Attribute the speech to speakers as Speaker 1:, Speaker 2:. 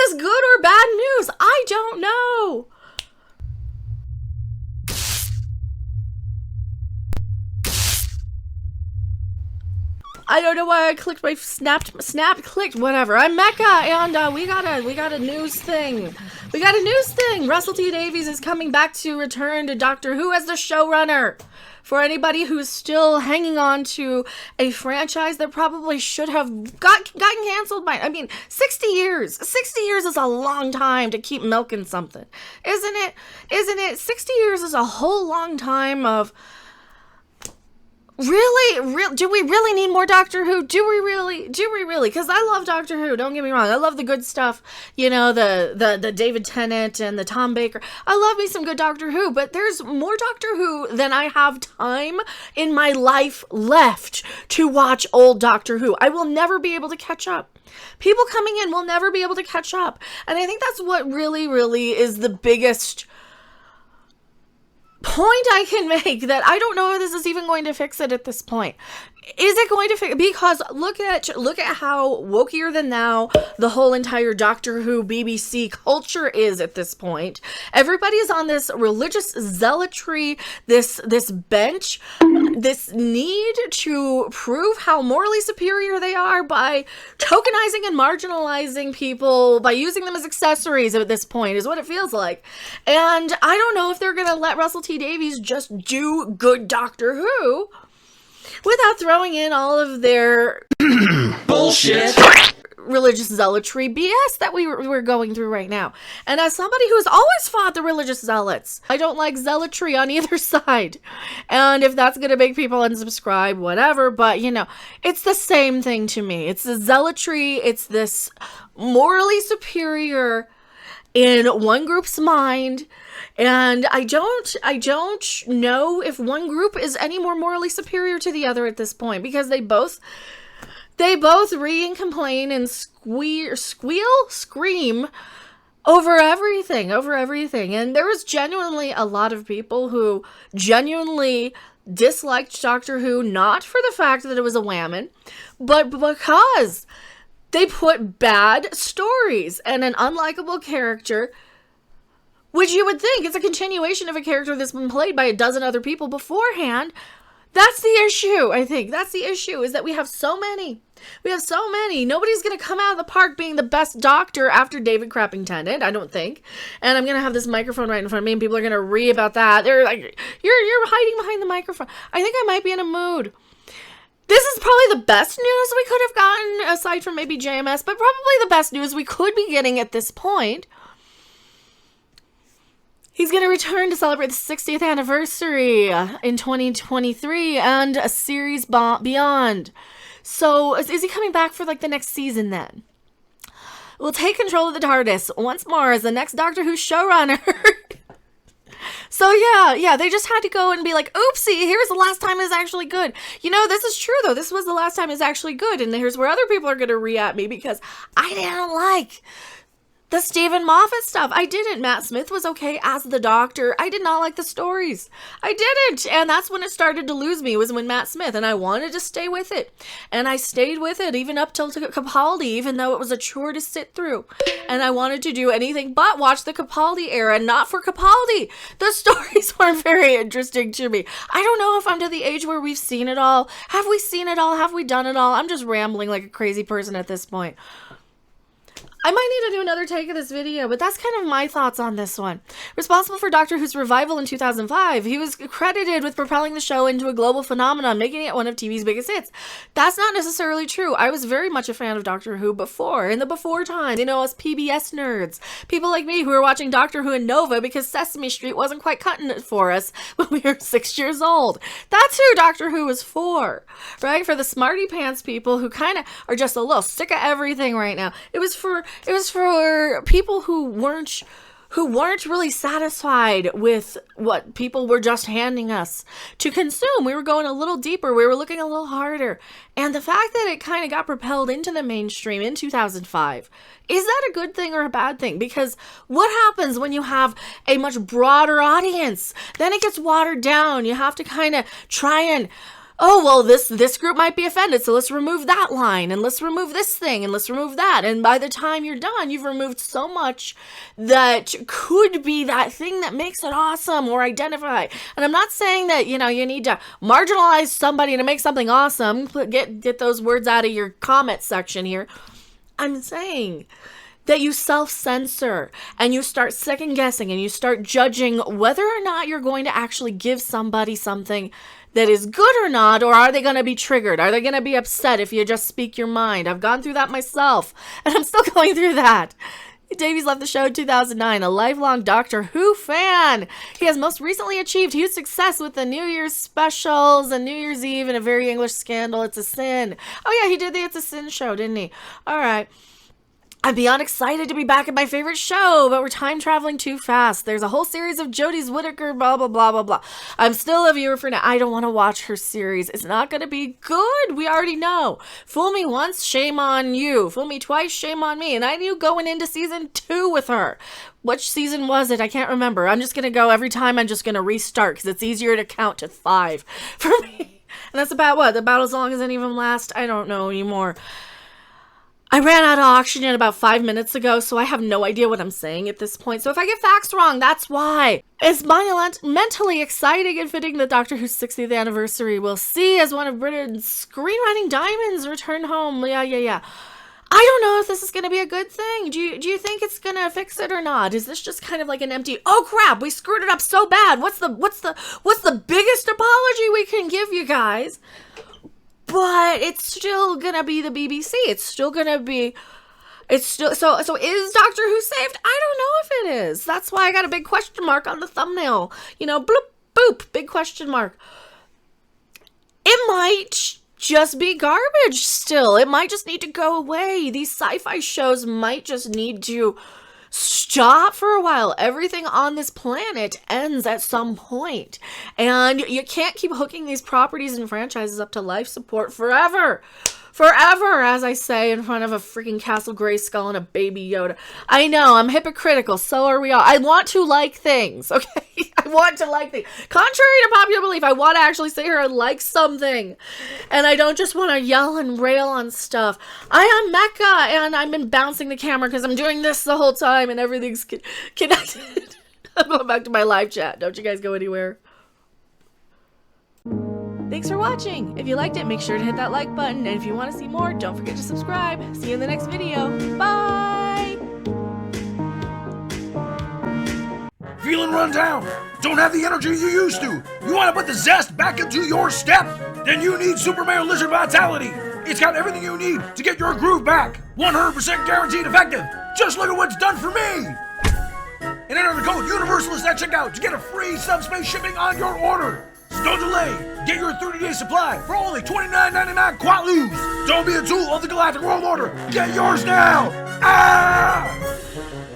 Speaker 1: this good or bad news? I don't know. I don't know why I clicked my clicked, whatever. I'm Mecca, and we got a news thing. We got a news thing. Russell T Davies is coming back to return to Doctor Who as the showrunner. For anybody who's still hanging on to a franchise that probably should have gotten canceled by, 60 years. 60 years is a long time to keep milking something. Isn't it? 60 years is a whole long time of... Really? Do we really need more Doctor Who? Do we really? Because I love Doctor Who, don't get me wrong. I love the good stuff, the David Tennant and the Tom Baker. I love me some good Doctor Who, but there's more Doctor Who than I have time in my life left to watch old Doctor Who. I will never be able to catch up. People coming in will never be able to catch up. And I think that's what really, really is the biggest point I can make, that I don't know if this is even going to fix it at this point. Is it going to fix? Because look at how wokier than thou the whole entire Doctor Who BBC culture is at this point. Everybody's on this religious zealotry, this bench, this need to prove how morally superior they are by tokenizing and marginalizing people, by using them as accessories at this point, is what it feels like. And I don't know if they're going to let Russell T Davies just do good Doctor Who without throwing in all of their bullshit religious zealotry BS that we're going through right now. And as somebody who's always fought the religious zealots, I don't like zealotry on either side. And if that's going to make people unsubscribe, whatever, but it's the same thing to me. It's the zealotry, it's this morally superior in one group's mind. And I don't know if one group is any more morally superior to the other at this point, because they both read and complain and scream over everything. And there was genuinely a lot of people who genuinely disliked Doctor Who, not for the fact that it was a whammon, but because they put bad stories and an unlikable character, which you would think is a continuation of a character that's been played by a dozen other people beforehand. That's the issue, I think. That's the issue, is that we have so many. Nobody's going to come out of the park being the best Doctor after David Crapping Tennant, I don't think. And I'm going to have this microphone right in front of me, and people are going to read about that. They're like, you're hiding behind the microphone. I think I might be in a mood. This is probably the best news we could have gotten, aside from maybe JMS, but probably the best news we could be getting at this point. He's going to return to celebrate the 60th anniversary in 2023 and a series beyond. So is he coming back for the next season then? We'll take control of the TARDIS once more as the next Doctor Who showrunner. So yeah, they just had to go and be like, oopsie, here's the last time it's actually good. This is true though. This was the last time it's actually good. And here's where other people are going to re-at me, because I didn't like the Stephen Moffat stuff. I didn't. Matt Smith was okay as the Doctor. I did not like the stories. I didn't. And that's when it started to lose me, was when Matt Smith, and I wanted to stay with it. And I stayed with it even up till Capaldi, even though it was a chore to sit through. And I wanted to do anything but watch the Capaldi era, not for Capaldi. The stories weren't very interesting to me. I don't know if I'm to the age where we've seen it all. Have we seen it all? Have we done it all? I'm just rambling like a crazy person at this point. I might need to do another take of this video, but that's kind of my thoughts on this one. Responsible for Doctor Who's revival in 2005, he was credited with propelling the show into a global phenomenon, making it one of TV's biggest hits. That's not necessarily true. I was very much a fan of Doctor Who before, in the before times, us PBS nerds. People like me who were watching Doctor Who and Nova because Sesame Street wasn't quite cutting it for us when we were 6 years old. That's who Doctor Who was for, right? For the smarty pants people who kind of are just a little sick of everything right now. It was for people who weren't really satisfied with what people were just handing us to consume. We were going a little deeper. We were looking a little harder. And the fact that it kind of got propelled into the mainstream in 2005, is that a good thing or a bad thing? Because what happens when you have a much broader audience? Then it gets watered down. You have to kind of try and oh, well, this group might be offended, so let's remove that line, and let's remove this thing, and let's remove that. And by the time you're done, you've removed so much that could be that thing that makes it awesome or identify. And I'm not saying that, you need to marginalize somebody to make something awesome. Get those words out of your comment section here. I'm saying that you self-censor and you start second-guessing and you start judging whether or not you're going to actually give somebody something that is good or not, or are they going to be triggered? Are they going to be upset if you just speak your mind? I've gone through that myself, and I'm still going through that. Davies left the show in 2009, a lifelong Doctor Who fan. He has most recently achieved huge success with the New Year's specials and New Year's Eve and A Very English Scandal, It's a Sin. Oh yeah, he did the It's a Sin show, didn't he? All right. I'm beyond excited to be back at my favorite show, but we're time traveling too fast. There's a whole series of Jodie Whittaker, blah, blah, blah, blah, blah. I'm still a viewer for now. I don't want to watch her series. It's not going to be good. We already know. Fool me once, shame on you. Fool me twice, shame on me. And I knew going into season 2 with her. Which season was it? I can't remember. I'm just going to go every time. I'm just going to restart because it's easier to count to 5 for me. And that's about what? About as long as any of them last? I don't know anymore. I ran out of oxygen about 5 minutes ago, so I have no idea what I'm saying at this point. So if I get facts wrong, that's why. It's monumentally exciting and fitting that Doctor Who's 60th anniversary will see as one of Britain's screenwriting diamonds return home. Yeah. I don't know if this is going to be a good thing. Do you think it's going to fix it or not? Is this just kind of like an empty, oh crap, we screwed it up so bad. What's the biggest apology we can give you guys? But it's still gonna be the BBC. So is Doctor Who saved? I don't know if it is. That's why I got a big question mark on the thumbnail. Bloop, boop, big question mark. It might just be garbage still. It might just need to go away. These sci-fi shows might just need to stop for a while. Everything on this planet ends at some point. And you can't keep hooking these properties and franchises up to life support forever. Forever, as I say, in front of a freaking Castle Grayskull and a Baby Yoda. I know, I'm hypocritical. So are we all. I want to like things, okay? I want to like things. Contrary to popular belief, I want to actually sit here and like something. And I don't just want to yell and rail on stuff. I am Mecca, and I've been bouncing the camera because I'm doing this the whole time, and everything's connected. I'm going back to my live chat. Don't you guys go anywhere. Thanks for watching. If you liked it, make sure to hit that like button. And if you want to see more, don't forget to subscribe. See you in the next video. Bye!
Speaker 2: Feeling run down? Don't have the energy you used to? You want to put the zest back into your step? Then you need Super Mario Lizard Vitality. It's got everything you need to get your groove back. 100% guaranteed effective. Just look at what it's done for me. And enter the code UNIVERSALIST at checkout to get a free subspace shipping on your order. So don't delay. Get your 30-day supply for only $29.99 Quatloos. Don't be a tool of the Galactic World Order. Get yours now. Ah!